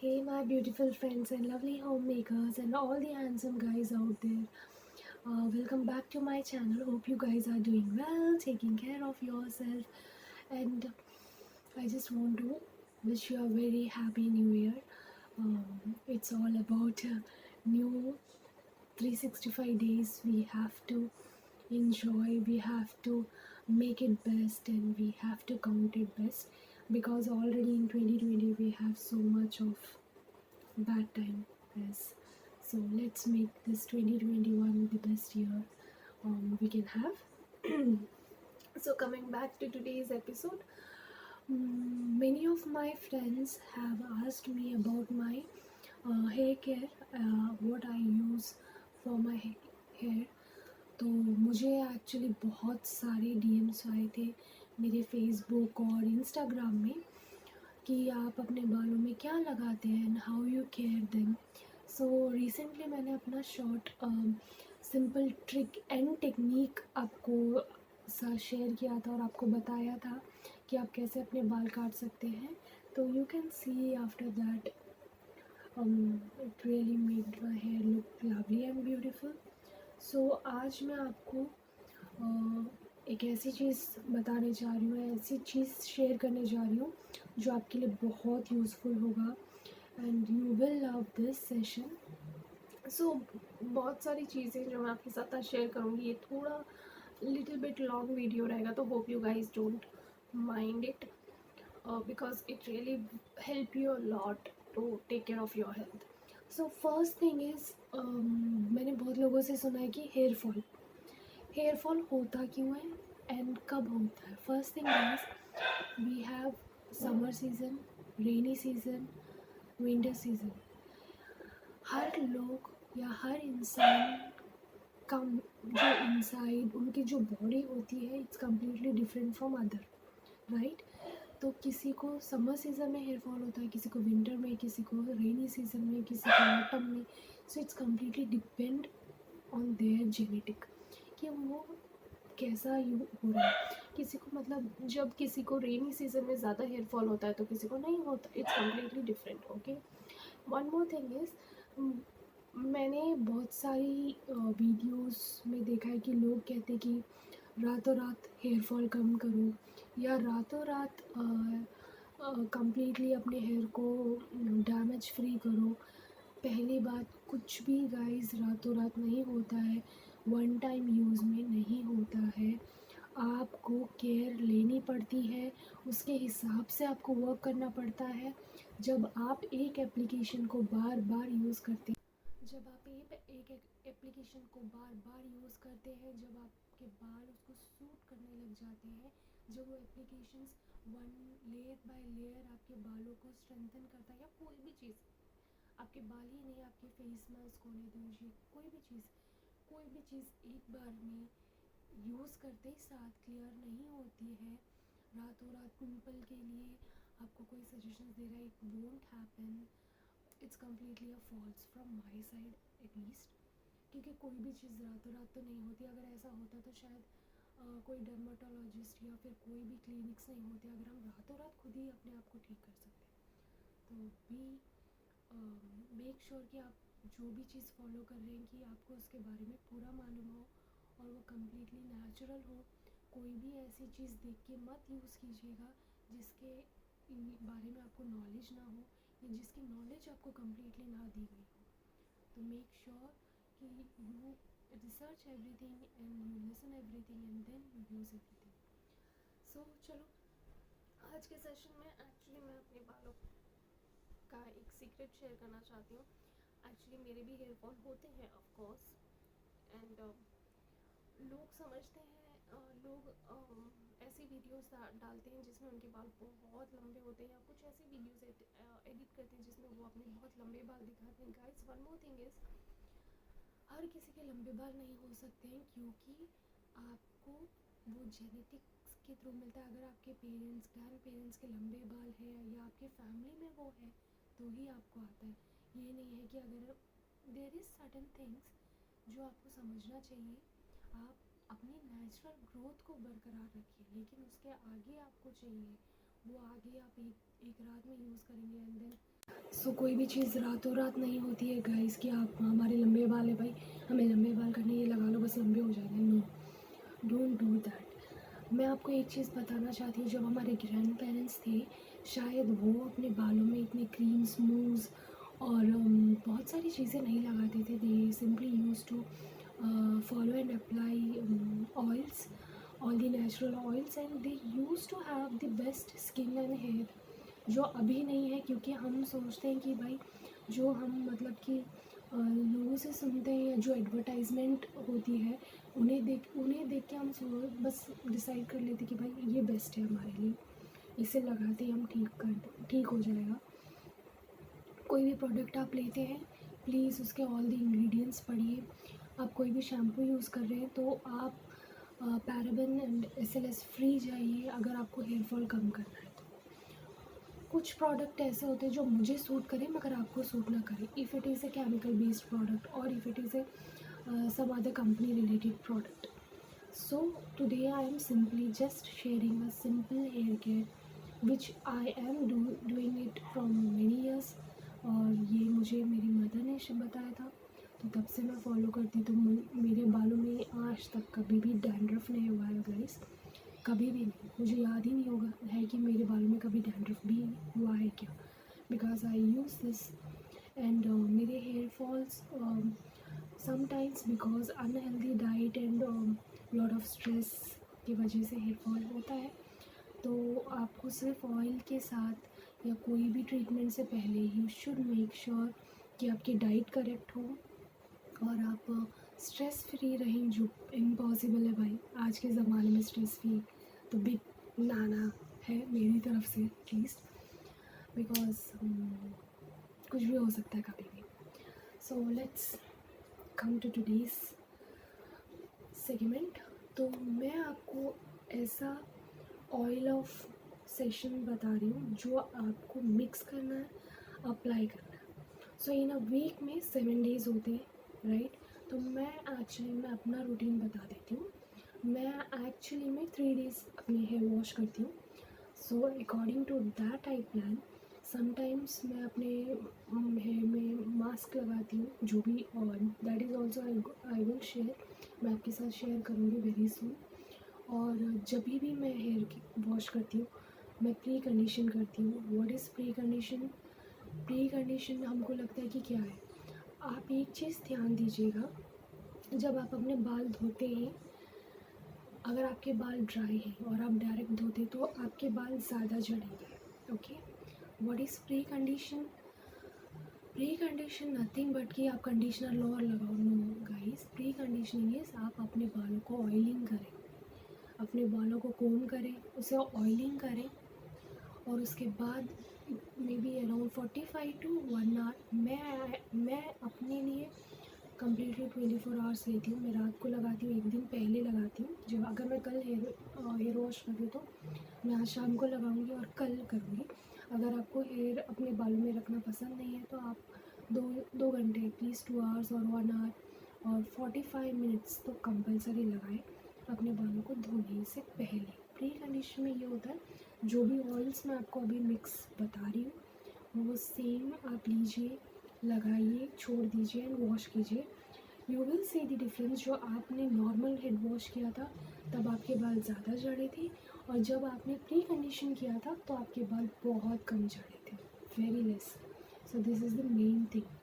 Hey, my beautiful friends and lovely homemakers, and all the handsome guys out there. Welcome back to my channel. Hope you guys are doing well, taking care of yourself, and I just want to wish you a very happy new year. It's all about new 365 days. We have to enjoy, we have to make it best, and we have to count it best because already in 2020 we have so much of bad time. Yes, so let's make this 2021 the best year we can have. So coming back to today's episode, many of my friends have asked me about my hair care, what I use for my hair. तो मुझे actually बहुत सारे DMs आए थे मेरे Facebook और Instagram में कि आप अपने बालों में क्या लगाते हैं and how you care them. So recently मैंने अपना short simple trick and technique आपको साथ शेयर किया था और आपको बताया था कि आप कैसे अपने बाल काट सकते हैं. तो you can see after that it really made my hair look lovely and beautiful. So आज मैं आपको एक ऐसी चीज़ बताने जा रही हूँ, ऐसी चीज़ शेयर करने जा रही हूँ जो आपके लिए बहुत यूज़फुल होगा and you will love this session. So बहुत सारी चीज़ें जो मैं आपके साथ आज शेयर करूँगी, ये थोड़ा लिटिल बिट लॉन्ग वीडियो रहेगा, तो hope you guys don't mind it because it really help you a lot to take care of your health. So first thing is, मैंने बहुत लोगों से सुना है कि हेयर फॉल होता क्यों है एंड कब होता है. First thing is we have summer season, rainy season, winter season. हर लोग या हर इंसान का जो इनसाइड उनकी जो बॉडी होती है it's completely different from other, right. तो किसी को समर सीज़न में हेयर फॉल होता है, किसी को विंटर में, किसी को रेनी सीज़न में, किसी को ऑटम में. So it's completely depend on their genetic कि वो कैसा हो रहा है. किसी को मतलब जब किसी को रेनी सीज़न में ज़्यादा हेयर फॉल होता है तो किसी को नहीं होता. It's completely different. Okay, one more thing is, मैंने बहुत सारी वीडियोस में देखा है कि लोग कहते हैं कि रातों रात हेयर फॉल कम करो या रातों रात कम्प्लीटली अपने हेयर को डैमेज फ्री करो. पहली बात, कुछ भी गाइस रातों रात नहीं होता है, वन टाइम यूज़ में नहीं होता है. आपको केयर लेनी पड़ती है, उसके हिसाब से आपको वर्क करना पड़ता है. जब आप एक एप्लीकेशन को बार बार यूज़ करते जब आप एक एप्लीकेशन को बार बार यूज़ करते हैं, जब आपके बाल उसको सूट करने लग जाते हैं, जब वो applications one layer by layer आपके बालों को स्ट्रेंथन करता है, या कोई भी चीज़, आपके बाल ही नहीं, आपके फेस मास्क होने दीजिए, कोई भी चीज़ एक बार में यूज़ करते ही साथ क्लियर नहीं होती है. रातों रात पिंपल के लिए आपको कोई सजेशन दे रहा है, it won't happen. It's completely a falls from my side at least, क्योंकि कोई भी चीज़ रातों रात तो नहीं होती. अगर ऐसा होता तो शायद कोई डर्माटोलॉजिस्ट या फिर कोई भी क्लिनिक्स नहीं होते अगर हम रातों रात खुद ही अपने आप को ठीक कर सकते. तो बी मेक श्योर कि आप जो भी चीज़ फॉलो कर रहे हैं कि आपको उसके बारे में पूरा मालूम हो और वो कम्प्लीटली नेचुरल हो. कोई भी ऐसी चीज़ देख के मत यूज़ कीजिएगा जिसके बारे में आपको नॉलेज ना हो या जिसकी नॉलेज आपको कम्प्लीटली ना दी गई हो. तो मेक श्योर कि you research everything and you listen everything and then use everything. So चलो, आज के सेशन में एक्चुअली मैं अपने बालों का एक सीक्रेट शेयर करना चाहती हूँ. एक्चुअली मेरे भी हेयर फॉल होते हैं ऑफ कोर्स, एंड लोग समझते हैं, लोग ऐसी वीडियोस डालते हैं जिसमें उनके बाल बहुत लंबे होते हैं, या कुछ ऐसी वीडियोस एडिट करते हैं जिसमें वो अपने बहुत लंबे बाल दिखाते हैं. Guys, one more thing is, हर किसी के लंबे बाल नहीं हो सकते हैं क्योंकि आपको वो जेनेटिक्स के थ्रू मिलता है. अगर आपके पेरेंट्स, ग्रैंड पेरेंट्स के लंबे बाल हैं या आपके फैमिली में वो है तो ही आपको आता है. ये नहीं है कि अगर देयर इज़ सर्टेन थिंग्स जो आपको समझना चाहिए. आप अपनी नेचुरल ग्रोथ को बरकरार रखिए, लेकिन उसके आगे आपको चाहिए वो आगे आप एक रात में यूज़ करेंगे एंड देन. सो कोई भी चीज़ रातों रात नहीं होती है गाइस कि आप हमारे लंबे बाल है भाई, हमें लंबे बाल करने, ये लगा लो बस लंबे हो जाएंगे। No, don't do that. मैं आपको एक चीज़ बताना चाहती हूँ, जब हमारे ग्रैंड पेरेंट्स थे, शायद वो अपने बालों में इतने क्रीम स्मूथ और बहुत सारी चीज़ें नहीं लगाते थे। They simply use to follow and apply oils, all the natural oils, and they used to have the best skin and hair, जो अभी नहीं है। क्योंकि हम सोचते हैं कि भाई जो हम मतलब कि लोगों से सुनते हैं या जो एडवर्टाइजमेंट होती है उन्हें देख के हम बस डिसाइड कर लेते कि भाई ये बेस्ट है हमारे लिए, इसे लगाते ही हम ठीक हो जाएगा। कोई भी प्रोडक्ट आप लेते हैं, प्लीज़ उसके ऑल द इंग्रेडिएंट्स पढ़िए। आप कोई भी शैम्पू यूज़ कर रहे हैं तो आप पैराबेन एंड SLS फ्री जाइए अगर आपको हेयर फॉल कम करना है तो। कुछ प्रोडक्ट ऐसे होते हैं जो मुझे सूट करें मगर आपको सूट ना करें, if it is a chemical based product और if it is a some other company related product. So today I am simply just sharing a simple hair care which I am doing it from many years, और ये मुझे मेरी mother ने बताया था, तो तब से मैं फॉलो करती। तो मेरे बालों में आज तक कभी भी डैंड्रफ नहीं हुआ है गाइस, कभी भी नहीं। मुझे याद ही नहीं होगा है कि मेरे बालों में कभी डैंड्रफ भी हुआ है क्या, because I use this. And मेरे hair falls sometimes because unhealthy diet and lot of stress की वजह से हेयर फॉल होता है। तो आपको सिर्फ ऑयल के साथ या कोई भी ट्रीटमेंट से पहले यू शुड मेक श्योर कि आपकी डाइट करेक्ट हो और आप स्ट्रेस फ्री रहें, जो इम्पॉसिबल है भाई आज के ज़माने में। स्ट्रेस फ्री तो बिग नाना है मेरी तरफ से एटलीस्ट, बिकॉज कुछ भी हो सकता है कभी भी। So let's come to today's segment. तो मैं आपको ऐसा ऑयल ऑफ सेशन बता रही हूँ जो आपको मिक्स करना है, अप्लाई करना है। सो इन अ वीक में 7 डेज़ होते हैं, राइट। तो मैं अपना रूटीन बता देती हूँ। मैं एक्चुअली में 3 डेज़ अपनी हेयर वॉश करती हूँ। So according to that I plan. Sometimes मैं अपने हेयर में मास्क लगाती हूँ, जो भी, और that is also I will share, मैं आपके साथ शेयर करूँगी वेरी सून। और जब भी मैं हेयर वॉश करती हूँ मैं प्री कंडीशन करती हूँ। What is pre condition? Pre condition हमको लगता है कि क्या है। आप एक चीज़ ध्यान दीजिएगा, जब आप अपने बाल धोते हैं, अगर आपके बाल ड्राई हैं और आप डायरेक्ट धोते तो आपके बाल ज़्यादा झड़ेंगे। Okay, what is pre condition? Pre condition nothing but कि आप कंडीशनर लो और लगाओ। No guys, pre conditioning is आप अपने बालों को ऑयलिंग करें, अपने बालों को कोम करें, उसे ऑयलिंग करें, और उसके बाद maybe around 45 to 1 hour मैं अपने लिए कम्प्लीटली 24 आवर्स लेती हूँ। मैं रात को लगाती हूँ, एक दिन पहले लगाती हूँ। जब अगर मैं कल हेयर वॉश कर रही हूँ तो मैं आज शाम को लगाऊंगी और कल करूँगी। अगर आपको हेयर अपने बालों में रखना पसंद नहीं है तो आप दो घंटे एटलीस्ट 2 आवर्स और 1 आवर और 45 मिनट्स तो कंपलसरी लगाएं अपने बालों को धोने से पहले। प्री कंडीशन में ये होता है, जो भी ऑयल्स मैं आपको अभी मिक्स बता रही हूँ वो सेम आप लीजिए, लगाइए, छोड़ दीजिए एंड वॉश कीजिए। You will see the difference. जो आपने नॉर्मल हेड वॉश किया था तब आपके बाल ज़्यादा झड़े थे, और जब आपने प्री कंडीशन किया था तो आपके बाल बहुत कम झड़े थे, very less. So this is the main thing.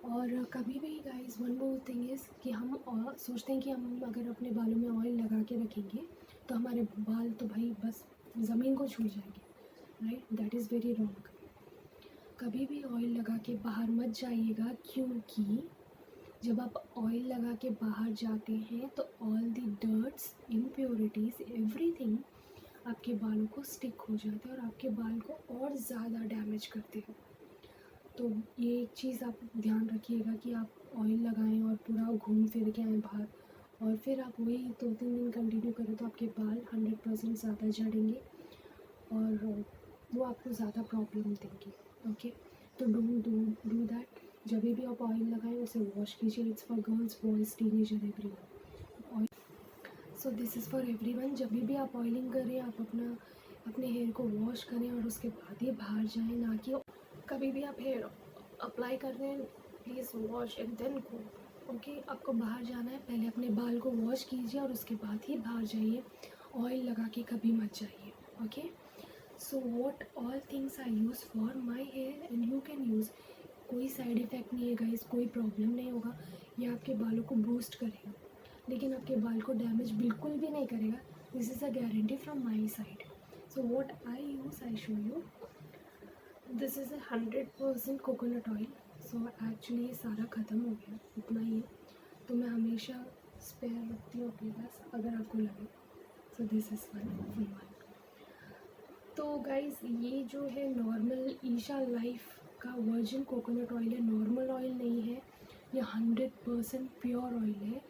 और कभी भी guys one more thing is कि हम सोचते हैं कि हम अगर अपने बालों में ऑयल लगा के रखेंगे तो हमारे बाल तो भाई बस ज़मीन को छू जाएंगे, right. That is very wrong. कभी भी ऑयल लगा के बाहर मत जाइएगा, क्योंकि जब आप ऑयल लगा के बाहर जाते हैं तो all the dirts, impurities, everything आपके बालों को स्टिक हो जाते हैं और आपके बाल को और ज़्यादा डैमेज करते हैं। तो ये एक चीज़ आप ध्यान रखिएगा कि आप ऑयल लगाएं और पूरा घूम फिर के आएँ बाहर, और फिर आप वही 2-3 दिन कंटिन्यू करें तो आपके बाल 100% ज़्यादा झड़ेंगे और वो आपको ज़्यादा प्रॉब्लम देंगे। ओके, तो डोंट डू दैट। जब भी आप ऑयल लगाएं उसे वॉश कीजिए। It's for girls, boys, teenager, everyone. Oil, so this is for everyone. जब भी आप ऑयलिंग करें आप अपने हेयर को वॉश करें और उसके बाद ही बाहर जाएं, ना कि कभी भी आप हेयर अप्लाई कर रहे हैं, please wash and then go. Okay, आपको बाहर जाना है, पहले अपने बाल को वॉश कीजिए और उसके बाद ही बाहर जाइए। ऑयल लगा के कभी मत जाइए। Okay, so what all things I use for my hair and you can use. कोई साइड इफ़ेक्ट नहीं है गाइस, कोई प्रॉब्लम नहीं होगा। ये आपके बालों को बूस्ट करेगा, लेकिन आपके बाल को डैमेज बिल्कुल भी नहीं करेगा। This is a guarantee from my side. So what I use, I show you. This is 100% coconut oil. So actually ये सारा ख़त्म हो गया, इतना ही है, तो मैं हमेशा स्पेयर रखती हूँ अपने पास अगर आपको लगे। सो दिस इज़ फुल वन। तो गाइस, ये जो है नॉर्मल ईशा लाइफ का वर्जिन कोकोनट ऑयल है, नॉर्मल ऑयल नहीं है। ये 100% प्योर ऑयल है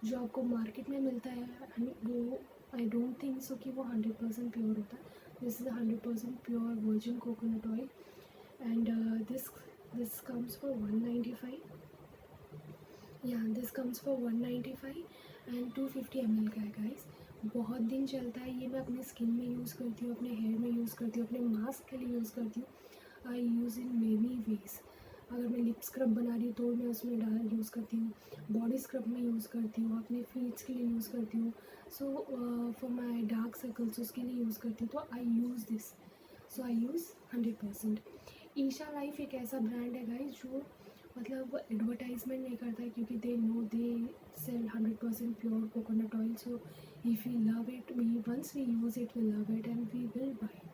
जो आपको मार्केट में मिलता है। वो आई डोंट थिंक सो कि वो 100% प्योर होता है। This is 100% pure virgin coconut oil and this comes for 195। या this comes for 195 and 250 ml का है गाइस। बहुत दिन चलता है ये। मैं अपने स्किन में यूज़ करती हूँ, अपने हेयर में यूज़ करती हूँ, अपने मास्क के लिए यूज़ करती हूँ। आई यूज़ इन मेनी वेज। अगर मैं लिप स्क्रब बना रही हूँ तो मैं उसमें यूज़ करती हूँ, बॉडी स्क्रब में यूज़ करती हूँ, अपने फेस के लिए यूज़ करती हूँ। So for my dark circles उसके लिए यूज़ करती हूँ। तो I use this, so I use 100%। Isha life एक ऐसा ब्रांड है गाइस जो मतलब एडवर्टाइजमेंट नहीं करता है, क्योंकि they know they sell 100% pure coconut oil. So if we love it, we once we use it, we love it and we will buy it.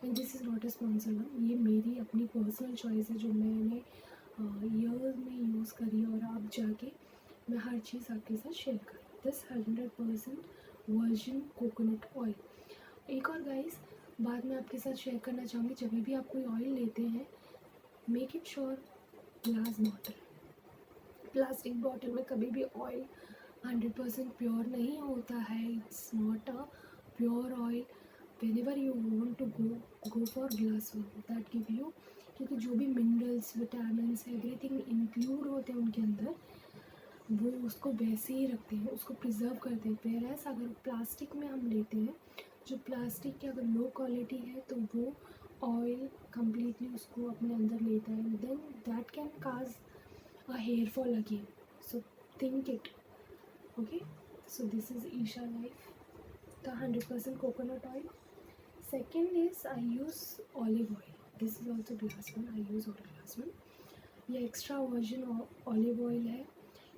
And this is not a sponsor one, ये मेरी अपनी personal choice है जो मैंने year में use करी और अब जाके मैं हर चीज़ आपके साथ शेयर करूँ। This 100% virgin coconut oil. एक और गाइस बात मैं आपके साथ शेयर करना चाहूँगी, जब भी आप कोई ऑयल लेते हैं, make it sure glass bottle. Plastic bottle में कभी भी ऑयल 100% प्योर नहीं होता है। It's not a pure oil. whenever you want to go for glass one that give you, क्योंकि जो भी मिनरल्स, विटामिन, एवरीथिंग इंक्लूड होते हैं उनके अंदर, वो उसको वैसे ही रखते हैं, उसको प्रिजर्व करते हैं। वेयरएज अगर प्लास्टिक में हम लेते हैं, जो प्लास्टिक की अगर लो क्वालिटी है तो वो ऑयल कम्प्लीटली उसको अपने अंदर लेता है, then that can cause a hair fall again. So think it. Okay. So this is Isha Life, the 100% coconut oil. Second is I use olive oil. This is also glass one. I use auto glass one. ये extra virgin olive oil है।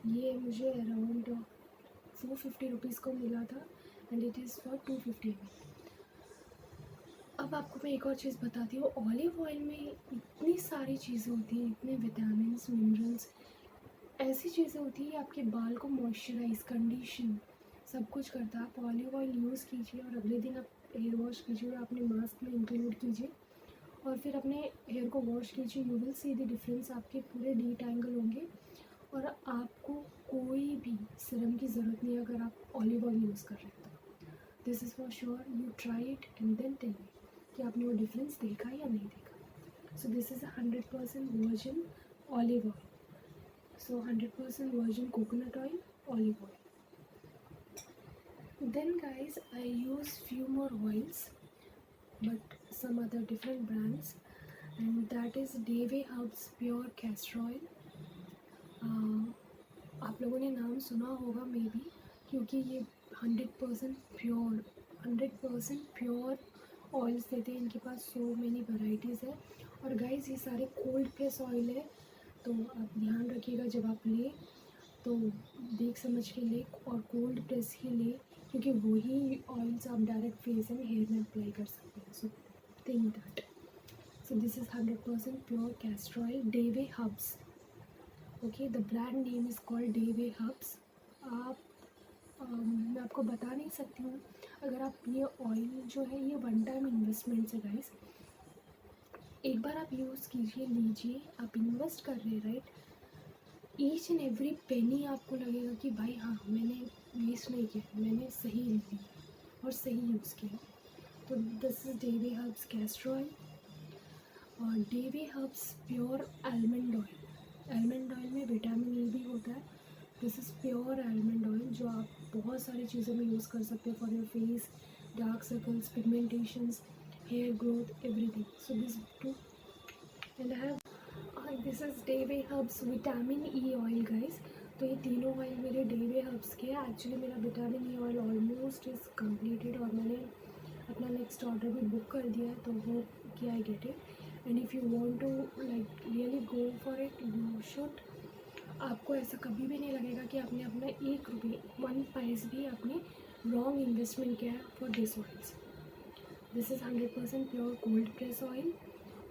ये मुझे around 450 rupees को मिला था and it is for 250 ml। अब आपको मैं एक और चीज़ बताती हूँ। ऑलिव ऑयल में इतनी सारी चीज़ें होती हैं, इतने विटामिन, मिनरल्स, ऐसी चीज़ें होती है आपके बाल को मॉइस्चराइज, कंडीशन, सब कुछ करता है। आप ऑलिव ऑयल यूज़ कीजिए और अगले दिन आप हेयर वॉश कीजिए और अपने मास्क में इंक्लूड कीजिए और फिर अपने हेयर को वॉश कीजिए। You will see the difference. आपके पूरे डीटैंगल होंगे और आपको कोई भी सीरम की ज़रूरत नहीं है अगर आप ऑलिव ऑयल यूज़ कर रहे हैं तो। This is for sure. You try it and then tell me कि आपने वो डिफरेंस देखा या नहीं देखा। So this is 100% virgin olive oil. So 100% virgin coconut oil, olive oil. Then guys, I use few more oils, but some other different brands, and that is Dave Herbs Pure Castor Oil. आप लोगों ने नाम सुना होगा may be, क्योंकि ये 100% pure oils देते हैं। इनके पास सो मैनी वैराइटीज़ है। और गाइस ये सारे कोल्ड प्रेस ऑयल है, तो आप ध्यान रखिएगा जब आप लें तो देख समझ के ले और कोल्ड प्रेस ही ले, क्योंकि वही ऑयल्स आप डायरेक्ट फेस एंड हेयर में अप्लाई कर सकते हैं। So think that. So this is 100% pure castor oil, Deve Herbes. Okay, the brand name is called Deve Herbes. आप मैं आपको बता नहीं सकती हूँ। अगर आप ये ऑयल जो है ये वन टाइम इन्वेस्टमेंट है गाइस। एक बार आप यूज़ कीजिए, लीजिए, आप इन्वेस्ट कर रहे हैं right. Each and every penny आपको लगेगा कि भाई हाँ मैंने वेस्ट नहीं किया, मैंने सही ली और सही यूज़ किया। तो this is Deve Herbes castor oil और Deve Herbes pure almond oil. Almond oil में विटामिन ई भी होता है। This is pure almond oil जो आप बहुत सारी चीज़ों में यूज़ कर सकते हो, for your face, dark circles, pigmentations, hair growth, everything. So this too and this is Deve Herbes vitamin E oil guys. तो ये तीनों ऑयल मेरे डेवे हर्ब्स के हैं। एक्चुअली मेरा vitamin E oil almost is completed और मैंने अपना नेक्स्ट ऑर्डर भी बुक कर दिया है, तो वो कि I get it. And if you want to like really go for it, you should. आपको ऐसा कभी भी नहीं लगेगा कि आपने अपना 1 रुपये 1 पैस भी अपने रॉन्ग इन्वेस्टमेंट किया है for this oils. This is 100% pure cold press oil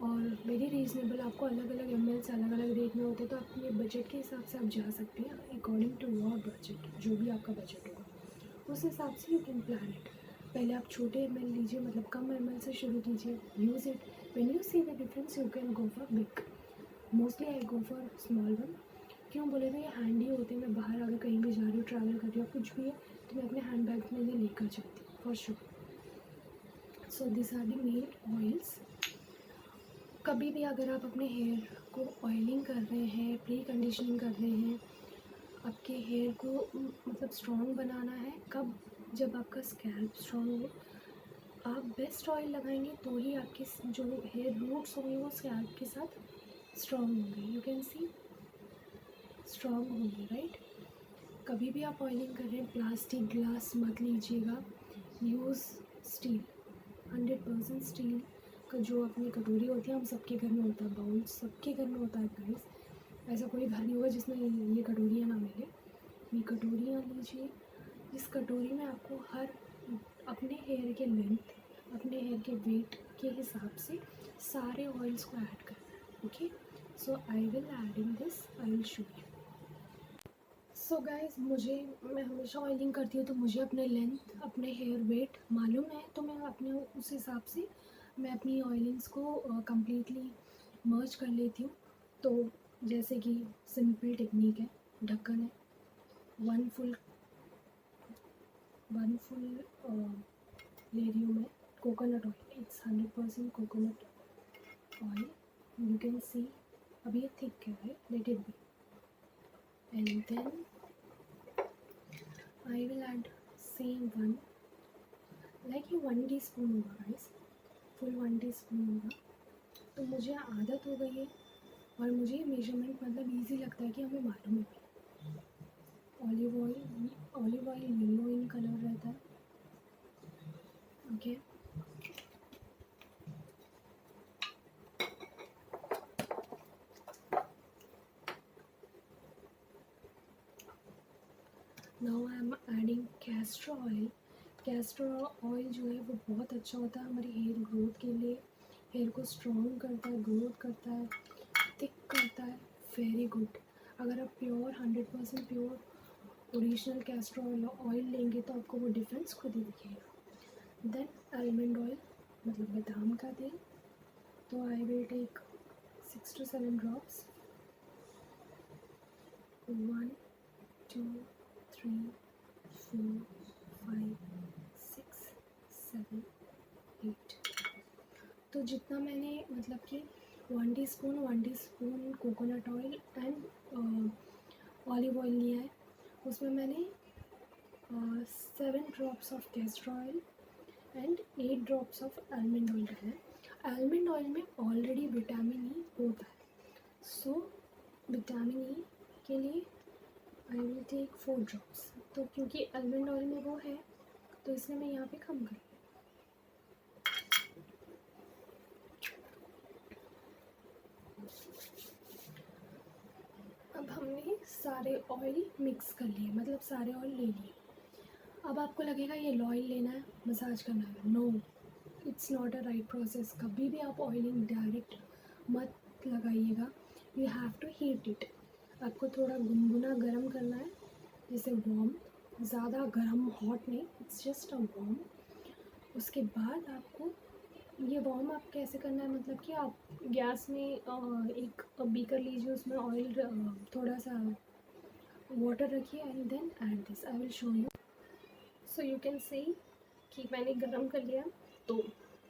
और वेरी रीज़नेबल। आपको अलग अलग एमएल्स अलग अलग रेट में होते हैं, तो अपने बजट के हिसाब से आप जा सकते हैं अकॉर्डिंग टू योर बजट। जो भी आपका बजट होगा उस हिसाब से यू कैन प्लान इट। पहले आप छोटे एमएल लीजिए, मतलब कम एमएल से शुरू कीजिए, use it. When you see the difference you can go for big. Mostly I go for small one. क्यों बोले तो ये हैंडी होते हैं। मैं बाहर अगर कहीं भी जा रही हूँ, ट्रैवल कर रही हूँ, कुछ भी है, तो मैं अपने हैंड बैग में ये लेकर जाती हूँ for sure. So this are the main oils. कभी भी अगर आप अपने हेयर को ऑयलिंग कर रहे हैं, प्री कंडीशनिंग कर रहे हैं, आपके हेयर को मतलब स्ट्रॉन्ग बनाना है, कब? जब आपका स्कैल्प स्ट्रॉन्ग हो। आप बेस्ट ऑयल लगाएंगे तो ही आपके जो हेयर रूट्स होंगे वो स्कैल्प के साथ स्ट्रॉन्ग होंगे। यू कैन सी स्ट्रॉन्ग होंगे, राइट। कभी भी आप ऑयलिंग कर रहे हैं, प्लास्टिक ग्लास मत लीजिएगा, यूज़ स्टील। 100% स्टील का जो अपनी कटोरी होती है, हम सबके घर में होता है, बाउल सबके घर में होता है गाइस। ऐसा कोई घर नहीं होगा जिसमें ये कटोरियाँ ना मिले। ये कटोरियाँ लीजिए। इस कटोरी में आपको हर अपने हेयर के लेंथ, अपने हेयर के वेट के हिसाब से सारे ऑयल्स को ऐड करना है। Okay, so I will add in this, I will show you. So guys, मैं हमेशा ऑयलिंग करती हूँ, तो मुझे अपने लेंथ, अपने हेयर वेट मालूम है, तो मैं अपने उस हिसाब से मैं अपनी ऑयलिंग्स को कम्प्लीटली मर्ज कर लेती हूँ। तो जैसे कि सिंपल टेक्निक है, ढक्कन है, वन फुल ले रही हूँ मैं coconut oil. It's 100% coconut oil. You can see अभी ये थिक है, let it be. And then I will add same one, like ये 1 टीस्पून होगा गाइस, फुल 1 टीस्पून होगा। तो मुझे आदत हो गई है और मुझे ये मेजरमेंट मतलब इजी लगता है कि हमें मालूम है। Olive oil yellow in colour रहता है। Okay, now I am adding castor oil. Castor oil जो है वो बहुत अच्छा होता है हमारी हेयर ग्रोथ के लिए। हेयर को स्ट्रॉन्ग करता है, ग्रोथ करता है, थिक करता है। Very good. अगर आप pure 100% pure original castor oil लेंगे तो आपको वो डिफरेंस खुद ही दिखेगा। देन आलमंड ऑयल, मतलब बादाम का तेल। तो I will take 6 to 7 drops. 1 2 3 4 5 6 7 8। तो जितना मैंने मतलब कि 1 teaspoon coconut oil and olive oil लिया है, उसमें मैंने 7 drops of castor oil and 8 drops of almond oil डाला है। आलमंड ऑयल में ऑलरेडी विटामिन ई होता है, सो विटामिन ई के लिए आई विल टेक 4 ड्रॉप्स। तो क्योंकि आलमंड ऑयल में वो है, तो इसलिए मैं यहाँ पे कम कर। अब हमने सारे ऑयल मिक्स कर लिए, मतलब सारे ऑयल ले लिए। अब आपको लगेगा ये ऑयल लेना है, मसाज करना है। No, it's not a right process. कभी भी आप ऑयलिंग डायरेक्ट मत लगाइएगा। You have to heat it. आपको थोड़ा गुनगुना गर्म करना है, जैसे वार्म, ज़्यादा गर्म हॉट नहीं, इट्स जस्ट अ वार्म। उसके बाद आपको ये वार्म आप कैसे करना है, मतलब कि आप गैस में एक बीकर लीजिए, उसमें ऑयल थोड़ा सा वाटर रखिए and then add this. I will show you. So you can see कि मैंने गरम कर लिया। तो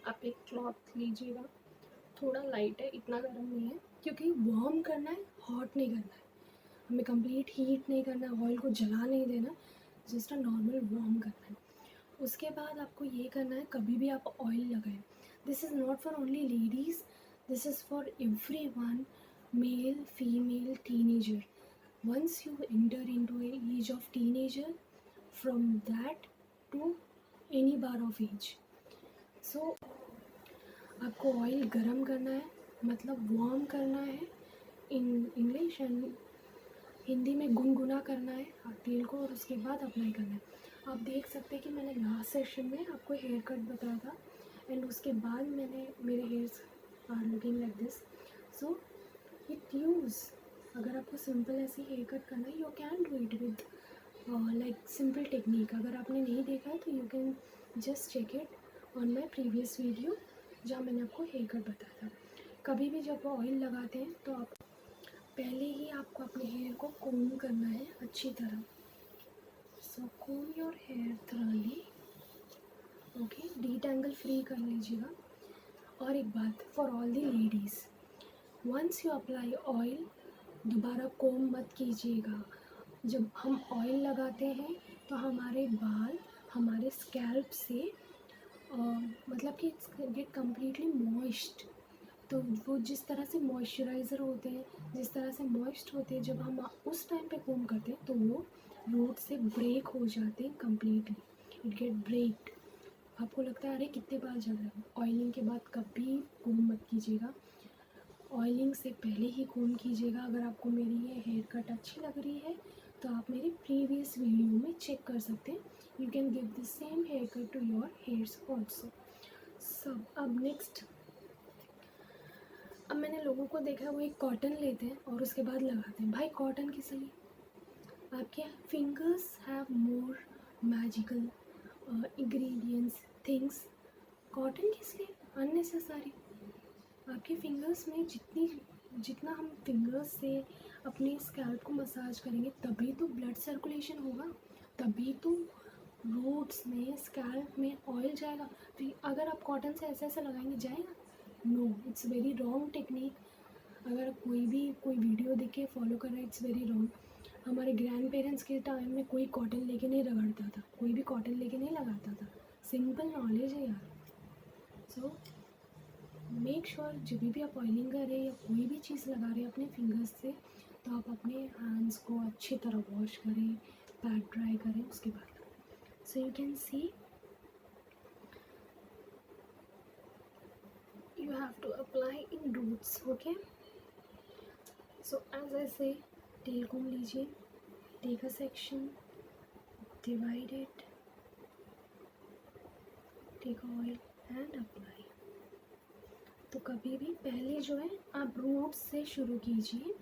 आप एक क्लॉथ लीजिएगा, थोड़ा लाइट है, इतना गर्म नहीं है, क्योंकि वार्म करना है, हॉट नहीं करना है। हमें कंप्लीट हीट नहीं करना है, ऑयल को जला नहीं देना, जस्ट अ नॉर्मल वार्म करना है। उसके बाद आपको ये करना है, कभी भी आप ऑयल लगाएं, this is not for only ladies, this is for every one. male, female, teenager. Once you enter into a age of teenager, from that to any bar of age. So आपको oil गरम करना है, मतलब warm करना है in English, and Hindi में गुनगुना करना है तेल को, और उसके बाद अप्लाई करना है. आप देख सकते हैं कि मैंने लास्ट सेशन में आपको हेयर कट बताया था, एंड उसके बाद मैंने मेरे hairs are looking like this. So it use, अगर आपको सिंपल ऐसे हेयर कट करना है, you can do it with like simple technique. अगर आपने नहीं देखा है तो you can just check it on my previous video जहाँ मैंने आपको हेयर कट बताया था. कभी भी जब ऑयल लगाते हैं तो आप पहले ही आपको अपने हेयर को कोम करना है अच्छी तरह. So comb your hair thoroughly, okay, detangle free कर लीजिएगा. और एक बात for all the ladies, once you apply oil, दोबारा कोम मत कीजिएगा. जब हम ऑयल लगाते हैं तो हमारे बाल हमारे स्कैल्प से मतलब कि गेट कम्प्लीटली मॉइस्ट. तो वो जिस तरह से मॉइस्चराइज़र होते हैं, जिस तरह से मॉइस्ट होते हैं, जब हम उस टाइम पे कोम करते हैं तो वो रूट से ब्रेक हो जाते हैं कम्प्लीटली. It get broken. आपको लगता है अरे कितने बाल जल रहे हैं, ऑयलिंग के बाद कभी कोम मत कीजिएगा. ऑयलिंग से पहले ही कोम कीजिएगा. अगर आपको मेरी ये हेयर कट अच्छी लग रही है तो आप मेरी प्रीवियस वीडियो में चेक कर सकते हैं. You can give the same hair cut to your hairs also. सब अब नेक्स्ट, अब मैंने लोगों को देखा है वो एक कॉटन लेते हैं और उसके बाद लगाते हैं. भाई कॉटन किस लिए? आपके fingers have more magical ingredients things. Cotton किस लिए? अननेसेसरी. आपके फिंगर्स में जितना हम फिंगर्स से अपने स्कैल्प को मसाज करेंगे तभी तो ब्लड सर्कुलेशन होगा, तभी तो रूट्स में स्कैल्प में ऑयल जाएगा. फिर अगर आप कॉटन से ऐसे ऐसे लगाएंगे, जाएगा? No, it's very wrong technique. अगर कोई वीडियो देख के फॉलो कर रहा है, इट्स वेरी रॉन्ग. हमारे ग्रैंड पेरेंट्स के टाइम में कोई कॉटन लेके नहीं रगड़ता था, कोई भी कॉटन लेके नहीं लगाता था. सिंपल नॉलेज है यार. सो मेक श्योर जब भी आप ऑयलिंग कर रहे हैं या कोई भी चीज़ लगा रहे हैं अपने फिंगर्स से, तो आप अपने हैंड्स को अच्छी तरह वॉश करें, पैड ड्राई करें, उसके बाद. सो you can C you have to apply in roots. Okay, so as I say, tail comb लीजिए, take a section, divide it, take oil and apply. तो कभी भी पहले जो है आप रूट्स से शुरू कीजिए.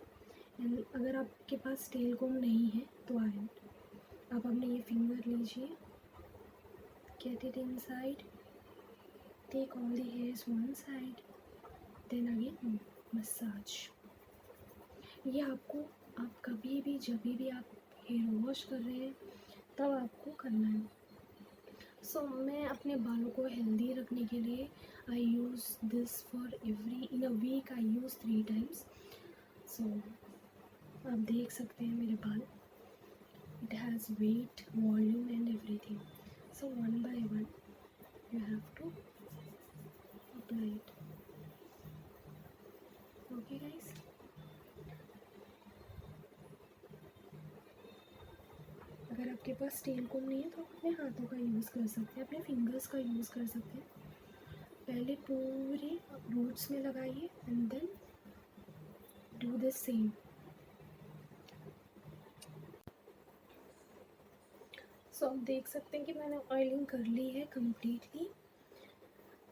एंड अगर आपके पास टेल कोम नहीं है तो आप अपने ये फिंगर लीजिए, get it inside, take all the hairs one side, then again massage. ये आपको आप कभी भी जब भी आप हेयर वॉश कर रहे हैं तब आपको करना है. सो मैं अपने बालों को हेल्दी रखने के लिए I use this for every in a week. I use 3 times. So आप देख सकते हैं मेरे बाल, it has weight, volume and everything. So one by one you have to apply it. Okay guys, अगर आपके पास टेल कोम नहीं है तो अपने हाथों का यूज़ कर सकते हैं, अपने फिंगर्स का यूज़ कर सकते हैं. पहले पूरे रूट्स में लगाइए and then do the same. So आप देख सकते हैं कि मैंने ऑयलिंग कर ली है कम्प्लीटली.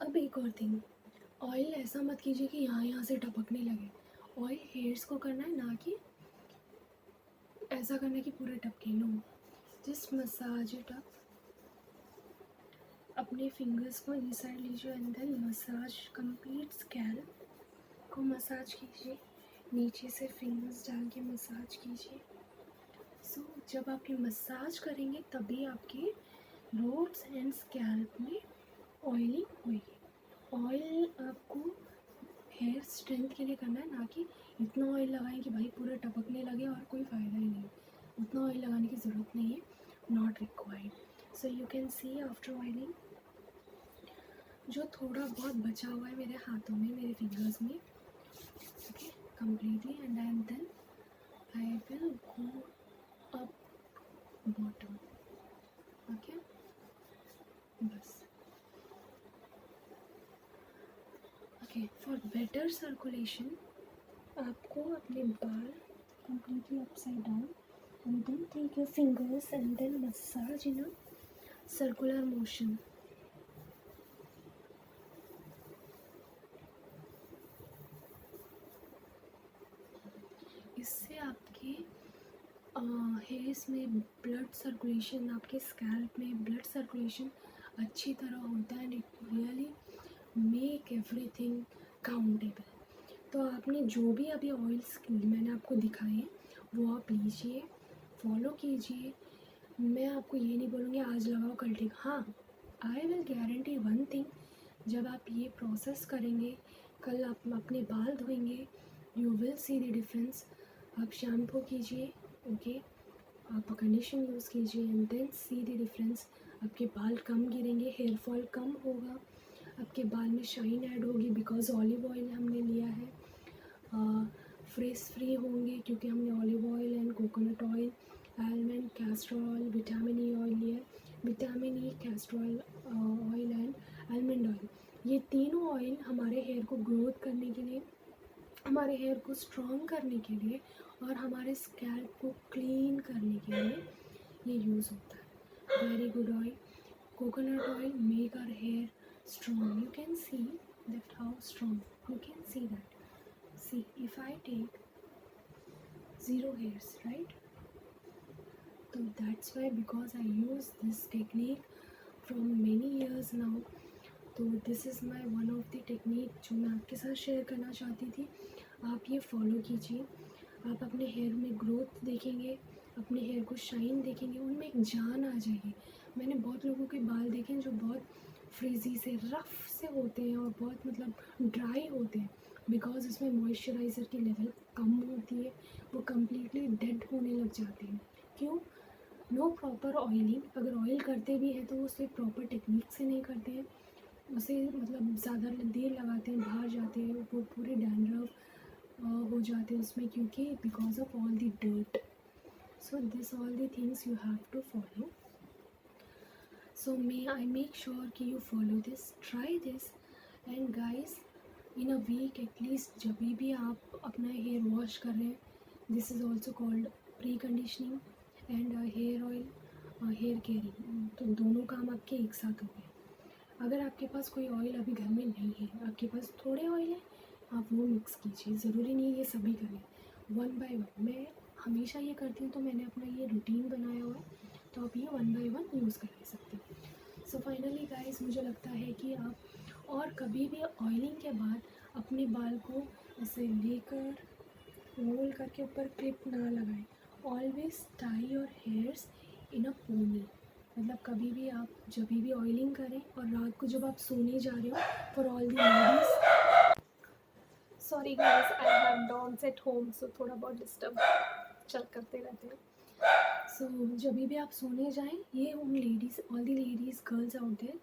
अब एक और थिंग, ऑयल ऐसा मत कीजिए कि यहाँ से टपकने लगे. ऑयल हेयर्स को करना है, ना कि ऐसा करना है कि पूरा टपके. No, just massage it up. अपने फिंगर्स को इनसाइड लीजिए and then massage complete scalp को मसाज कीजिए. नीचे से फिंगर्स डाल के मसाज कीजिए. सो जब आप ये मसाज करेंगे तभी आपके रूट्स एंड स्कैल्प में ऑयलिंग होगी. ऑयल आपको हेयर स्ट्रेंथ के लिए करना है, ना कि इतना ऑयल लगाएं कि भाई पूरा टपकने लगे और कोई फ़ायदा ही नहीं. उतना ऑयल लगाने की ज़रूरत नहीं है, not required. So you can see after oiling जो थोड़ा बहुत बचा हुआ है मेरे हाथों में, मेरे फिंगर्स में, okay, completely, and then I will go up bottom. Okay, बस. Okay, for better circulation आपको अपने बाल completely upside down and then take your fingers and then massage in a circular motion. इससे आपके हेयर्स में blood circulation, आपके scalp में blood circulation अच्छी तरह होता है and it really make everything countable. तो आपने जो भी अभी ऑयल्स मैंने आपको दिखाए हैं वो आप लीजिए, फॉलो कीजिए. मैं आपको ये नहीं बोलूँगी आज लगाओ कल ठीक. हाँ, I will guarantee one thing, जब आप ये प्रोसेस करेंगे, कल आप अपने बाल धोएंगे, you will see the difference. आप शैम्पू कीजिए, ओके, आप कंडीशन यूज़ कीजिए and then see the difference. आपके बाल कम गिरेंगे, हेयर फॉल कम होगा, आपके बाल में शाइन ऐड होगी बिकॉज ऑलिव ऑयल हमने लिया है. फ्रेश फ्री होंगे क्योंकि हमने olive oil and coconut oil, almond, castor oil, vitamin E oil लिया है. Vitamin E, castor oil and almond oil, ये तीनों ऑयल हमारे हेयर को ग्रोथ करने के लिए, हमारे हेयर को स्ट्रॉन्ग करने के लिए और हमारे स्कैल्प को क्लीन करने के लिए ये यूज़ होता है. Very good oil. Coconut oil make our hair strong. You can see that how strong. You can see that. See, if I take 0 hairs, right? So that's why, because I use this technique from many years now. तो this is my one of the technique जो मैं आपके साथ share करना चाहती थी. आप ये फॉलो कीजिए, आप अपने हेयर में ग्रोथ देखेंगे, अपने हेयर को शाइन देखेंगे, उनमें एक जान आ जाएगी. मैंने बहुत लोगों के बाल देखे हैं जो बहुत फ्रीजी से, रफ से होते हैं और बहुत मतलब ड्राई होते हैं बिकॉज उसमें मॉइस्चराइज़र की लेवल कम होती है, वो कम्प्लीटली डेड होने लग जाते हैं. क्यों? No proper oiling. अगर ऑयल करते भी हैं तो उसे प्रॉपर टेक्निक से नहीं करते हैं, उसे मतलब ज़्यादा देर लगाते हैं, बाहर जाते हैं, वो पूरे डैंड्रफ हो जाते हैं उसमें, क्योंकि because of all the dirt. So this all the things you have to follow. So I make sure कि you follow this, try this. And guys, in a week at least जब भी आप अपना हेयर वॉश कर रहे हैं, this is also called pre conditioning and hair oil, hair caring. तो दोनों काम आपके एक साथ हो गए. अगर आपके पास कोई ऑयल अभी घर में नहीं है, आपके पास थोड़े ऑयल है, आप वो मिक्स कीजिए. ज़रूरी नहीं ये सभी करें, वन बाय वन. मैं हमेशा ये करती हूँ, तो मैंने अपना ये रूटीन बनाया हुआ है, तो आप ये वन बाय वन यूज़ कर सकते हैं. सो फाइनली गाइस, मुझे लगता है कि आप और कभी भी ऑयलिंग के बाद अपने बाल को ऐसे लेकर रोल करके ऊपर क्लिप ना लगाएं. Always tie your hairs in a pony. मतलब कभी भी आप जब भी ऑयलिंग करें और रात को जब आप सोने जा रहे हो, for all the ladies, sorry guys, I have dogs at home, so थोड़ा बहुत डिस्टर्ब चल करते रहते हैं. सो जब भी आप सोने जाएं, ये उन ladies, all the ladies, girls out there,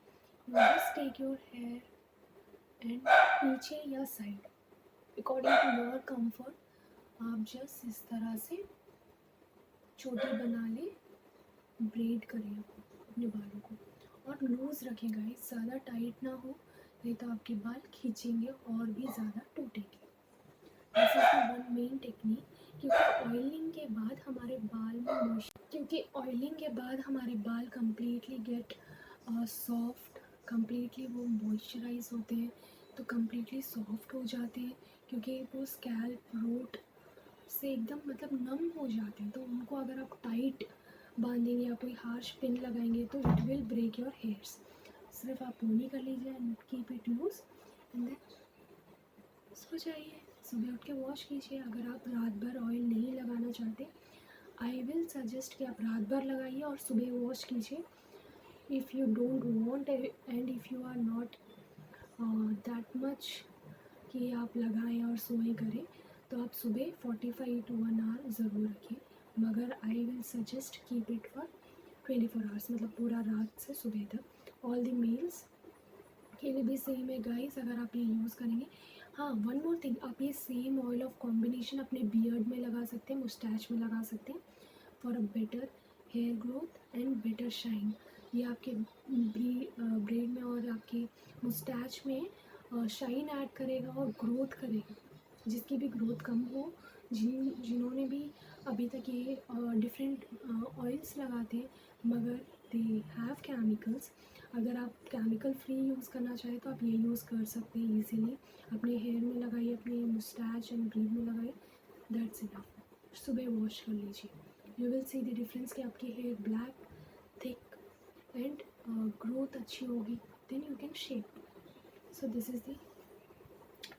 you just take your hair and पीछे या side according to your comfort, आप जस्ट इस तरह से छोटी बना लें, ब्रेड करें अपने बालों को, और लूज़ रखें गाइस, ज़्यादा टाइट ना हो, नहीं तो आपके बाल खींचेंगे और भी ज़्यादा टूटेंगे. This is the one main technique. क्योंकि ऑयलिंग के बाद हमारे बाल में कम्प्लीटली गेट सॉफ्ट, कम्प्लीटली वो मॉइस्चराइज होते हैं, तो कम्प्लीटली सॉफ्ट हो जाते हैं, क्योंकि वो स्कैल्प रूट से एकदम मतलब नम हो जाते हैं. तो उनको अगर आप टाइट बांधेंगे या कोई हार्श पिन लगाएंगे तो it will break your hairs. सिर्फ आप पोनी कर लीजिए and keep it loose and then सो जाइए. सुबह उठ के वॉश कीजिए. अगर आप रात भर ऑयल नहीं लगाना चाहते, आई विल सजेस्ट कि आप रात भर लगाइए और सुबह वॉश कीजिए. If you don't want and if you are not that much कि आप लगाएं और सोएं करें, तो आप सुबह 45 to 1 hour ज़रूर रखें. मगर I will suggest keep it for 24 hours, मतलब पूरा रात से सुबह तक. ऑल द मेल्स के लिए भी सेम है गाइस. अगर आप ये यूज़ करेंगे, हाँ, वन मोर थिंग, आप ये सेम ऑयल ऑफ कॉम्बिनेशन अपने बियर्ड में लगा सकते हैं, मुस्टैच में लगा सकते हैं for a better hair growth and better shine. ये आपके ब्रेड में और आपके मुस्टैच में शाइन ऐड करेगा और ग्रोथ करेगा। जिसकी भी ग्रोथ कम हो, जिन्होंने भी अभी तक ये डिफरेंट ऑयल्स लगाते हैं मगर दे हैव केमिकल्स, अगर आप केमिकल फ्री यूज़ करना चाहें तो आप ये यूज़ कर सकते हैं ईजीली। अपने हेयर में लगाइए, अपने मुस्टैच एंड ब्रीड में लगाइए, दैट्स इनफ। सुबह वॉश कर लीजिए, you will see the difference कि आपकी hair black, thick and growth अच्छी होगी, then you can shape. So this is the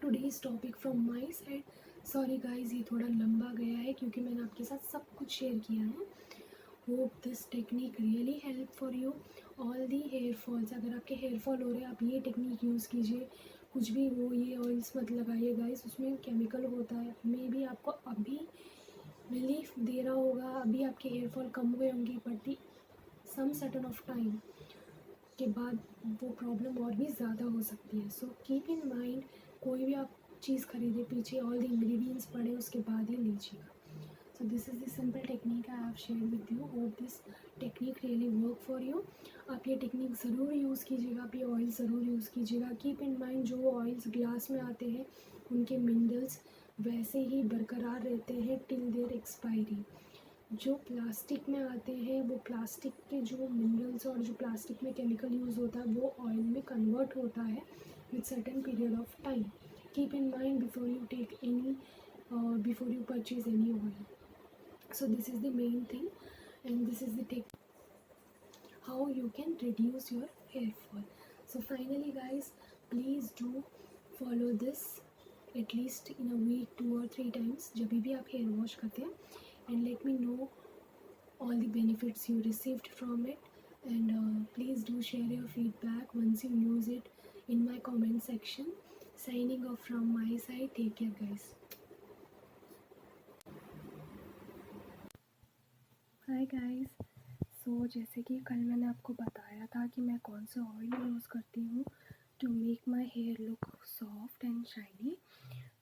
today's topic from my side. Sorry guys, ये थोड़ा लंबा गया है क्योंकि मैंने आपके साथ सब कुछ शेयर किया है। Hope this technique really help for you all the hair falls. अगर आपके हेयर फॉल हो रहे हैं, आप ये टेक्निक यूज़ कीजिए। कुछ भी हो, ये ऑयल्स मत लगाइए गाइस, उसमें केमिकल होता है। मे बी आपको अभी रिलीफ दे रहा होगा, अभी आपके हेयर फॉल कम हुए होंगे, but the some certain of time के बाद वो प्रॉब्लम और भी ज़्यादा हो सकती है। सो कीप इन माइंड, कोई भी आप चीज़ खरीदे, पीछे ऑल द इंग्रेडिएंट्स पड़े, उसके बाद ही लीजिएगा। So this is the simple technique I have shared with you. Hope this technique really work for you. आप ये टेक्निक ज़रूर यूज़ कीजिएगा, आप ये ऑयल ज़रूर यूज़ कीजिएगा। कीप इन माइंड, जो ऑयल्स ग्लास में आते हैं उनके मिनरल्स वैसे ही बरकरार रहते हैं टिल देयर एक्सपायरी। जो प्लास्टिक में आते हैं, वो प्लास्टिक के जो मिनरल्स और जो प्लास्टिक में केमिकल यूज़ होता है वो ऑयल में कन्वर्ट होता है with certain period of time. Keep in mind before you take any before you purchase any oil. So this is the main thing, and this is the how you can reduce your hair fall. So finally guys, please do follow this at least in a week 2 or 3 times जब भी आप hair wash करते हैं, and let me know all the benefits you received from it, and please do share your feedback once you use it in my comment section. Signing off from my side, take care guys. Hi guys, so जैसे कि कल मैंने आपको बताया था कि मैं कौन सा ऑयल यूज़ करती हूँ to make my hair look soft and shiny.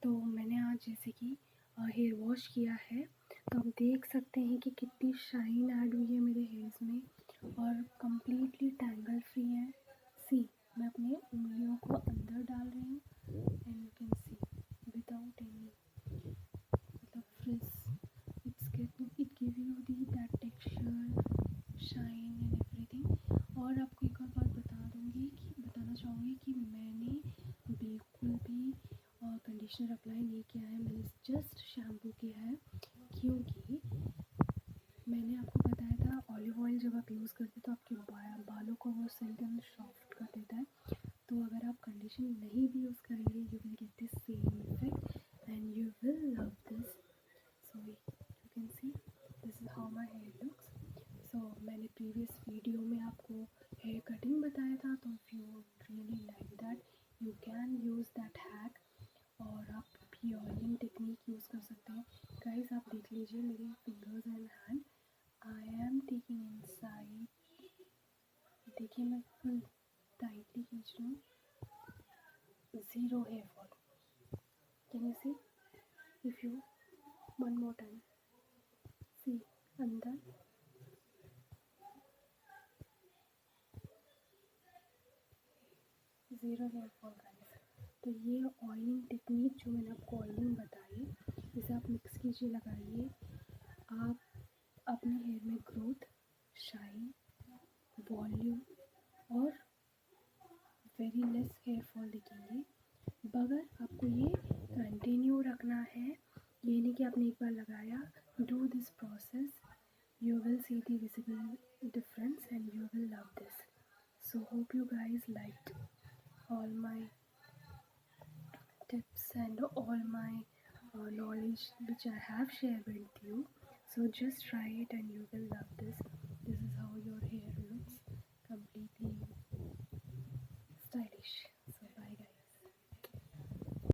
तो मैंने आज जैसे कि हेयर वॉश किया है, तो आप देख सकते हैं कि कितनी शाइन ऐड हुई है मेरे हेयर्स में और कम्प्लीटली टैंगल फ्री है। सी, मैं अपने उंगलियों को अंदर डाल रही हूँ and you can C without any मतलब fridge, it give you the that texture, shine and everything। और आपको एक और बात बताना चाहूँगी कि मैंने बिल्कुल भी कंडीशनर अप्लाई नहीं किया है, मैंने जस्ट शैम्पू किया है, क्योंकि मैंने आपको बताया था ऑलिव ऑयल जब आप यूज़ करते तो आपके बालों को वो सिल्क एंड सॉफ्ट कर देता है। तो अगर आप कंडीशनर नहीं भी यूज़ करेंगे, you will get this same effect and you will love this. So you can see this is how my hair looks. So मैंने प्रीवियस वीडियो में आपको हेयर कटिंग बताया था, तो if you really like that you can use that hack, और आप भी oiling technique use कर सकते हैं। गाइस आप देख लीजिए मेरे fingers and hand, I am taking inside, देखिए मैं फुल टाइटली खींच रही हूँ, zero hair fall. Can you see? If you one more time see, अंदर ज़ीरो हेयर फॉल गाइस। तो ये ऑयलिंग टेक्निक जो मैंने आपको ऑयलिंग बताई, इसे आप मिक्स कीजिए, लगाइए, आप अपने हेयर में ग्रोथ, शाइन, वॉल्यूम और वेरी लेस हेयर फॉल दिखेंगे। मगर आपको ये कंटिन्यू रखना है, ये नहीं कि आपने एक बार लगाया। Do this process, you will see the visible difference and you will love this. So hope you guys liked all my tips and all my knowledge which I have shared with you. So just try it and you will love this. This is how